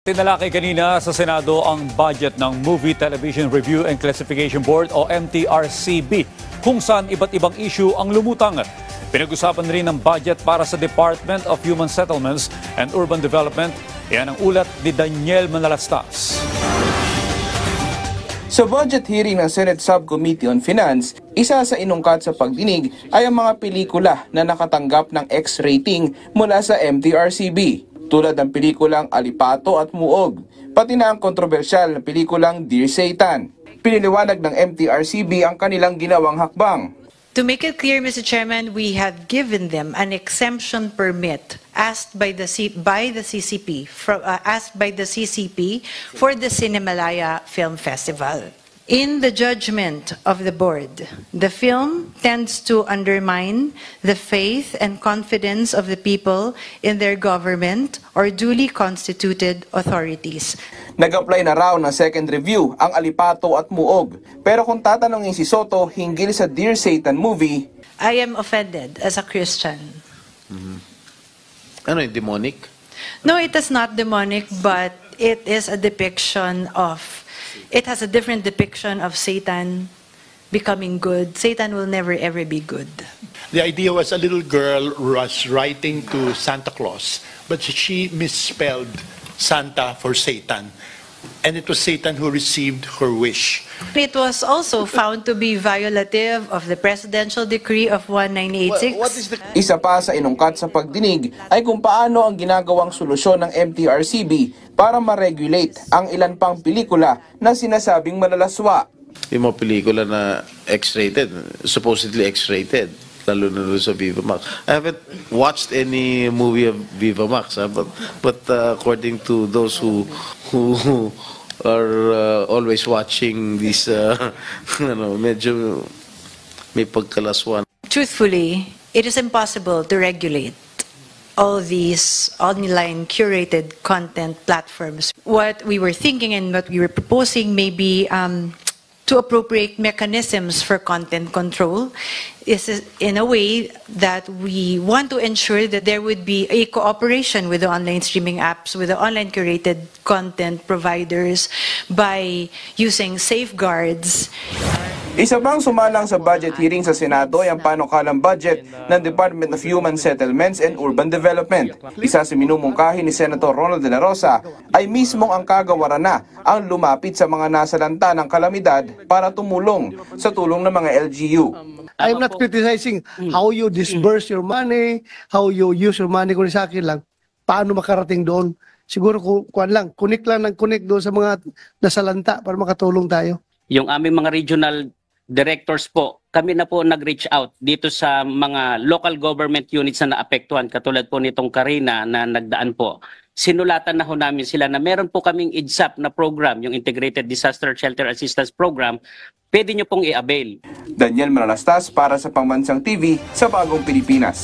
Tinalakay kanina sa Senado ang budget ng Movie Television Review and Classification Board o MTRCB kung saan iba't ibang issue ang lumutang. Pinag-usapan rin ang budget para sa Department of Human Settlements and Urban Development. Yan ang ulat ni Daniel Manalastas. Sa budget hearing ng Senate Subcommittee on Finance, isa sa inungkat sa pagdinig ay ang mga pelikula na nakatanggap ng X rating mula sa MTRCB. Tulad ng pelikulang Alipato at Muog, pati na ang kontrobersyal na pelikulang Dear Satan. Piniliwanag ng MTRCB ang kanilang ginawang hakbang. To make it clear, Mr. Chairman, we have given them an exemption permit asked by the CCP for the Cinemalaya Film Festival. In the judgment of the board, the film tends to undermine the faith and confidence of the people in their government or duly constituted authorities. Nag-apply na raw ng second review ang Alipato at Muog. Pero kung tatanungin si Soto hinggil sa Dear Satan movie, I am offended as a Christian. Ano yung demonic? No, it is not demonic, but it is a depiction of, it has a different depiction of Satan becoming good. Satan will never ever be good. The idea was a little girl was writing to Santa Claus, but she misspelled Santa for Satan. And it was Satan who received her wish. It was also found to be violative of the Presidential Decree of 1986. Isa pa sa inungkat sa pagdinig ay kung paano ang ginagawang solusyon ng MTRCB para ma-regulate ang ilan pang pelikula na sinasabing malalaswa. Yung mga pelikula na X-rated, supposedly X-rated, lalo na sa Viva Max. I haven't watched any movie of Viva Max, but according to those who are always watching this, medyo may pagkalaswan. Truthfully, it is impossible to regulate all these online curated content platforms. What we were thinking and what we were proposing may be to appropriate mechanisms for content control is in a way that we want to ensure that there would be a cooperation with the online streaming apps, with the online curated content providers by using safeguards. Isa pang sumalang sa budget hearing sa Senado ay ang panukalang budget ng Department of Human Settlements and Urban Development. Isa sa minumungkahi ni Senator Ronald De La Rosa ay mismong ang kagawaran na ang lumapit sa mga nasalanta ng kalamidad para tumulong sa tulong ng mga LGU. I'm not criticizing how you disburse your money, how you use your money, kung sa akin lang, paano makarating doon. Siguro kuan lang, connect doon sa mga nasalanta para makatulong tayo. Yung aming mga regional directors po, kami na po nag-reach out dito sa mga local government units na naapektuhan, katulad po nitong Karina na nagdaan po. Sinulatan na ho namin sila na meron po kaming IDSAP na program, yung Integrated Disaster Shelter Assistance Program, pwede nyo pong i-avail. Daniel Manalastas para sa Pambansang TV sa Bagong Pilipinas.